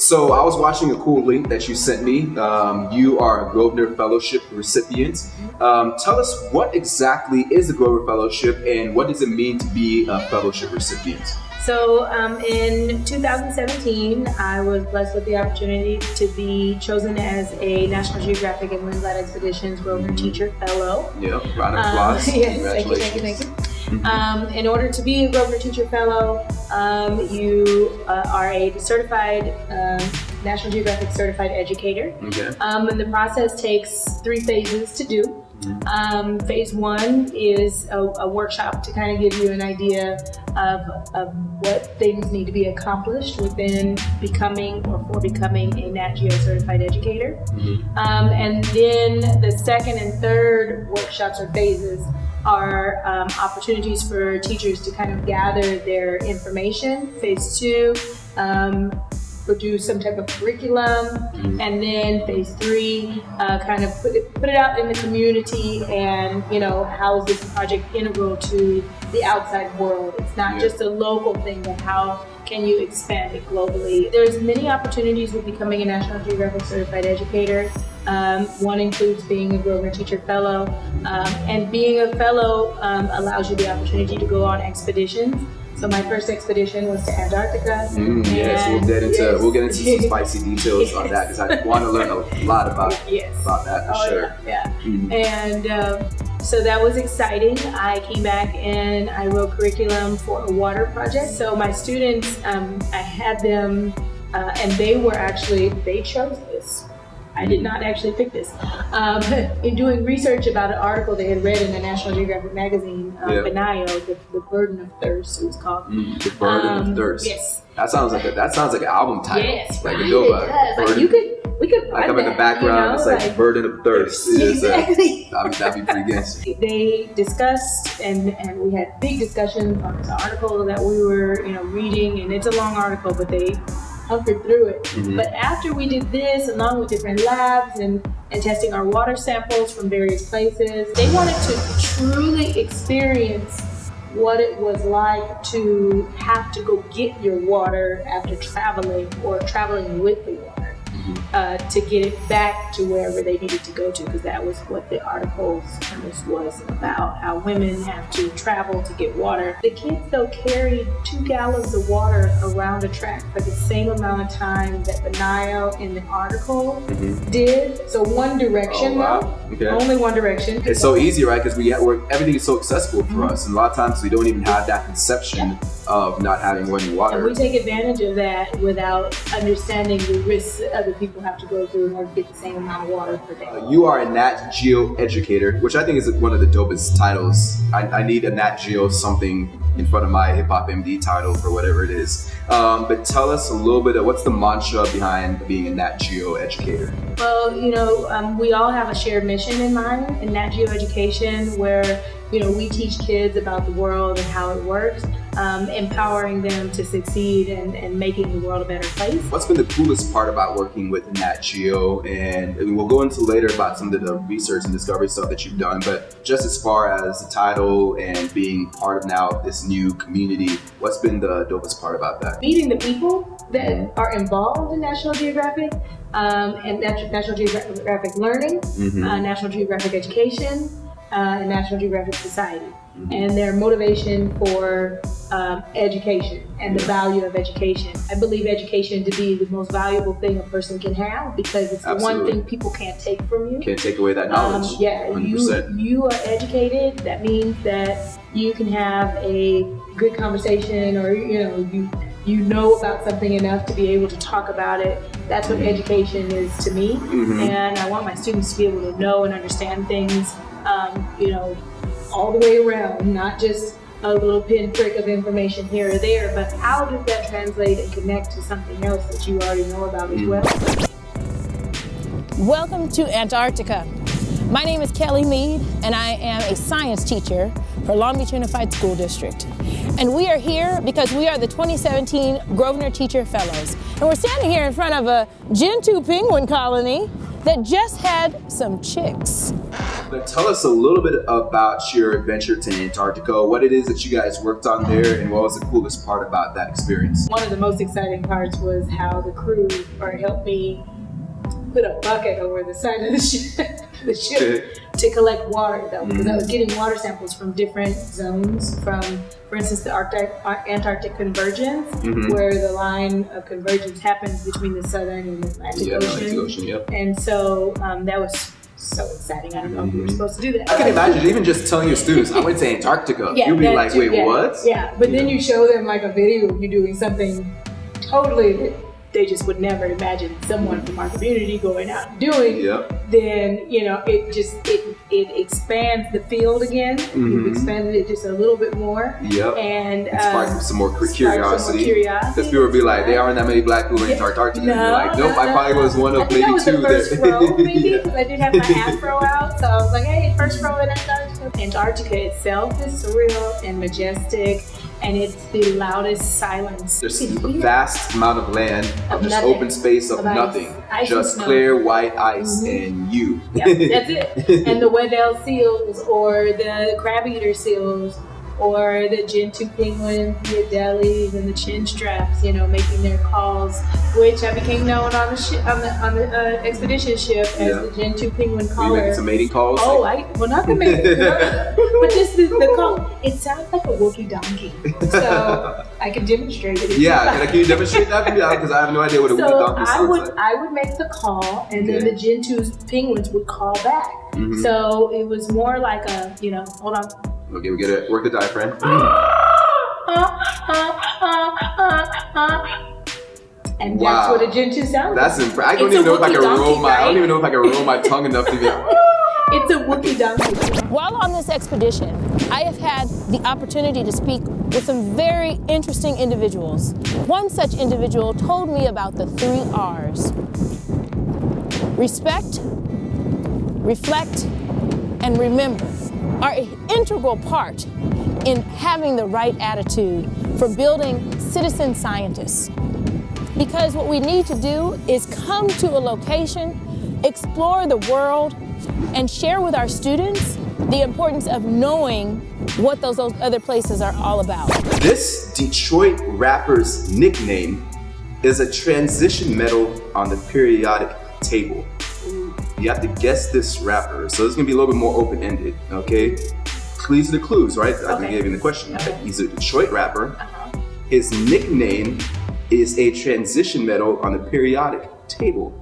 So I was watching a cool link that you sent me. You are a Grosvenor Fellowship recipient. Tell us what exactly is the Grosvenor Fellowship and what does it mean to be a fellowship recipient? So in 2017, I was blessed with the opportunity to be chosen as a National Geographic and Windblad Expeditions Grosvenor Teacher Fellow. Yeah, round of applause. Yes, Congratulations. thank you. In order to be a Grosvenor Teacher Fellow, you are a certified National Geographic certified educator. Okay. And the process takes 3 phases to do. Phase 1 is a workshop to kind of give you an idea of what things need to be accomplished within becoming or for becoming a Nat Geo certified educator. And then the second and third workshops or phases are opportunities for teachers to kind of gather their information. Phase 2, produce some type of curriculum, and then phase 3, kind of put it out in the community, and how is this project integral to the outside world? It's not just a local thing, but how can you expand it globally? There's many opportunities with becoming a National Geographic certified educator. One includes being a Grosvenor Teacher Fellow, and being a fellow allows you the opportunity to go on expeditions. So my first expedition was to Antarctica. Yes, we'll get into some spicy details on that because I want to learn a lot about that for sure. Yeah. And so that was exciting. I came back and I wrote curriculum for a water project. So my students, I had them, and they chose this. I did not actually pick this. In doing research about an article they had read in the National Geographic magazine, Benio, the Burden of Thirst, it was called. The Burden of Thirst. Yes. That sounds like an album title. Yes, like right. a Nova. Like we could like I'm in the background. It's like Burden of Thirst. Exactly. That'd be pretty good. They discussed and we had big discussions on this article that we were reading, and it's a long article, but they hunkered through it. But after we did this, along with different labs and testing our water samples from various places, they wanted to truly experience what it was like to have to go get your water after traveling or traveling with the water. To get it back to wherever they needed to go to, because that was what the article's premise was about, how women have to travel to get water. The kids, though, carried 2 gallons of water around a track for the same amount of time that Benio in the article did. So one direction, only one direction. It's so easy, right? Because everything is so accessible for us, and a lot of times we don't even have that conception of not having running water. And we take advantage of that without understanding the risks that other people have to go through in order to get the same amount of water per day. You are a Nat Geo Educator, which I think is one of the dopest titles. I need a Nat Geo something in front of my Hip Hop MD title for whatever it is. But tell us a little bit of what's the mantra behind being a Nat Geo Educator? Well, we all have a shared mission in mind in Nat Geo Education, where we teach kids about the world and how it works, empowering them to succeed and making the world a better place. What's been the coolest part about working with Nat Geo? And we'll go into later about some of the research and discovery stuff that you've done, but just as far as the title and being part of now this new community, what's been the dopest part about that? Meeting the people that are involved in National Geographic, and National Geographic Learning, National Geographic Education, and National Geographic Society, and their motivation for education and the value of education. I believe education to be the most valuable thing a person can have, because it's the one thing people can't take from you. Can't take away that knowledge. 100%. You are educated. That means that you can have a good conversation, or you know about something enough to be able to talk about it. That's what education is to me, and I want my students to be able to know and understand things all the way around, not just a little pinprick of information here or there, but how does that translate and connect to something else that you already know about as well? Welcome to Antarctica. My name is Kelly Meade, and I am a science teacher for Long Beach Unified School District. And we are here because we are the 2017 Grosvenor Teacher Fellows. And we're standing here in front of a Gentoo penguin colony that just had some chicks. Tell us a little bit about your adventure to Antarctica, what it is that you guys worked on there, and what was the coolest part about that experience? One of the most exciting parts was how the crew helped me put a bucket over the side of the ship to collect water, though, because I was getting water samples from different zones, from, for instance, the Antarctic convergence, where the line of convergence happens between the Southern and the Atlantic Ocean. Yep. And so that was so exciting. I don't know if we were supposed to do that. I can imagine even just telling your students, I went to Antarctica. You'd be like, wait, what? Yeah, but then you show them like a video of you doing something totally that they just would never imagine someone from our community going out and doing. Then it expands the field again. You've expanded it just a little bit more. And sparks some more curiosity. Because people would be like, there aren't that many black people in Antarctica. No, like, nope, I probably was one of maybe I was two the first there. row, maybe, because I did have my afro out. So I was like, hey, first row in Antarctica. Antarctica itself is surreal and majestic, and it's the loudest silence. There's a vast amount of land, of just nothing. open space of nothing. Ice just and clear white ice and you. That's it. And the Weddell seals, or the crab-eater seals, or the gentoo penguins, the adelies, and the chin straps, making their calls, which I became known on the expedition ship as the gentoo penguin caller. Were you making some mating calls? Oh, not the mating, but just the call. It sounds like a Wookiee donkey, so I can demonstrate it. Can you demonstrate that for me? Because I have no idea what a Wookiee donkey sounds like. I would make the call, and then the gentoo penguins would call back. So it was more like a, hold on. Okay, we get it. Work the diaphragm. And that's what a gentoo sounds like. That's I don't even know if I can roll my. I don't even know if I can roll my tongue enough to be. It's a Wookiee donkey. While on this expedition, I have had the opportunity to speak with some very interesting individuals. One such individual told me about the 3 R's: respect, reflect, and remember are an integral part in having the right attitude for building citizen scientists. Because what we need to do is come to a location, explore the world, and share with our students the importance of knowing what those other places are all about. This Detroit rapper's nickname is a transition metal on the periodic table. You have to guess this rapper, so it's gonna be a little bit more open-ended, okay? These are the clues, right? I gave you the question. Okay. He's a Detroit rapper. His nickname is a transition metal on the periodic table.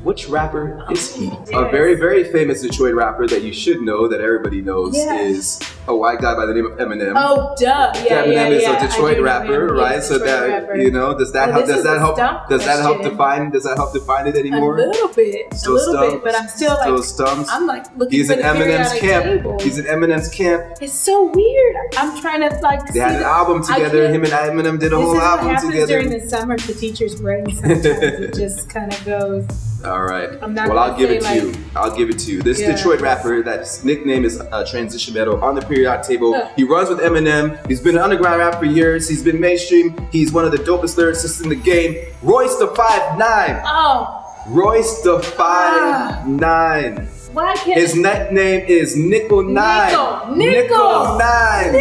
Which rapper is he? A very, very famous Detroit rapper that you should know, that everybody knows, is a white guy by the name of Eminem. Oh, duh! Eminem is a Detroit rapper, right? So that does that help? Does that help define it anymore? A little bit, but I'm still like stumped. I'm like looking He's for in the Eminem's periodic camp. table. He's in Eminem's camp. It's so weird. I'm trying to They had an album together. Him and Eminem did a whole album together. This is what happens during together. the summer to teachers' brains. Sometimes it just kind of goes. All right. Well, I'll give it to you. I'll give it to you. This Detroit rapper, that's nickname is Transition Metal on the periodic table. He runs with Eminem. He's been an underground rapper for years. He's been mainstream. He's one of the dopest lyricists in the game. Royce the 5'9". Oh. Royce the 5'9". Why can't His nickname is Nickel 9. Nickel 9.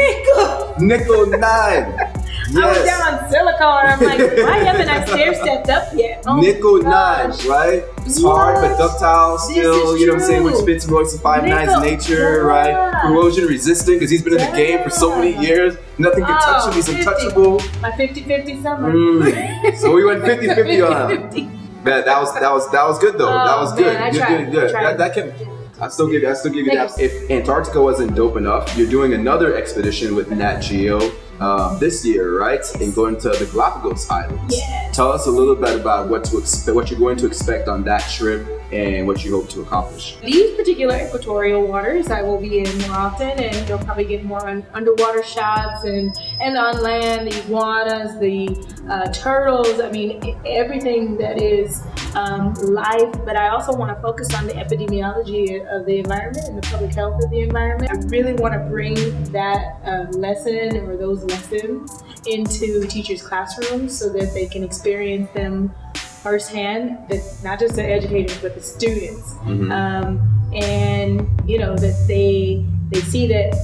Nickel 9. Yes. I was down on silicone. I'm like, why haven't I stair-stepped up yet? Oh Nickel 9, right? It's hard but ductile still, you know what I'm saying? Which fits Royce the 5'9's nature, right? Corrosion resistant, because he's been in the game for so many years. Nothing can touch him, he's untouchable. My 50-50 summer. So we went 50-50 on him. Man, that was good though. That was good. Good. I still give you that. If Antarctica wasn't dope enough, you're doing another expedition with Nat Geo this year, right? And going to the Galapagos Islands. Yes. Tell us a little bit about what you're going to expect on that trip and what you hope to accomplish. These particular equatorial waters I will be in more often, and you'll probably get more underwater shots and on land, the iguanas, the turtles, I mean everything that is life, but I also want to focus on the epidemiology of the environment and the public health of the environment. I really want to bring that lesson or those lessons into teachers' classrooms so that they can experience them firsthand, not just the educators, but the students. and that they see that.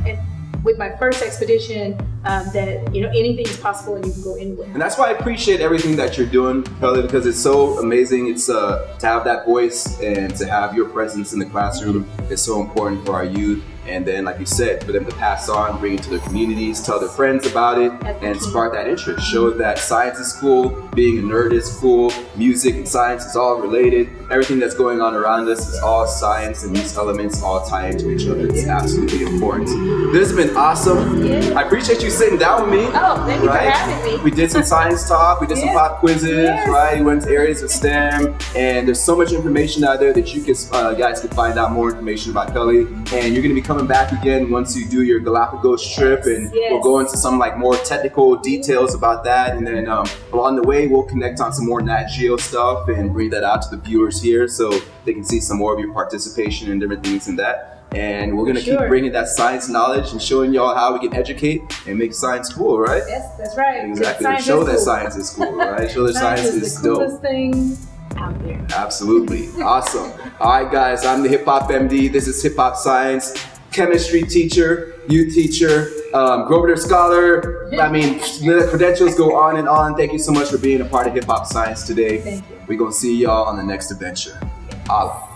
And with my first expedition, that anything is possible and you can go anywhere. And that's why I appreciate everything that you're doing, Kelly, because it's so amazing. It's to have that voice and to have your presence in the classroom is so important for our youth. And then, like you said, for them to pass on, bring it to their communities, tell their friends about it, and spark that interest. Show that science is cool, being a nerd is cool, music and science is all related. Everything that's going on around us is all science, and these elements all tie into each other. It's absolutely important. This has been awesome. Yeah. I appreciate you sitting down with me. Oh, thank you for having me. We did some science talk, we did some pop quizzes, right? We went to areas of STEM, and there's so much information out there that you guys can find out more information about Kelly. And you're going to be coming back again once you do your Galapagos trip, and we'll go into some more technical details about that. And then along the way, we'll connect on some more Nat Geo stuff and bring that out to the viewers here so they can see some more of your participation and different things in that. And we're going to keep bringing that science knowledge and showing y'all how we can educate and make science cool, right? Yes, that's right. Exactly. Show that science is cool, right? Show that science is the coolest dope. thing out there. Absolutely. Awesome. All right, guys, I'm the Hip Hop MD. This is Hip Hop Science. Chemistry teacher, youth teacher, Grosvenor scholar. I mean, the credentials go on and on. Thank you so much for being a part of Hip Hop Science today. Thank you. We're going to see y'all on the next adventure. Holla.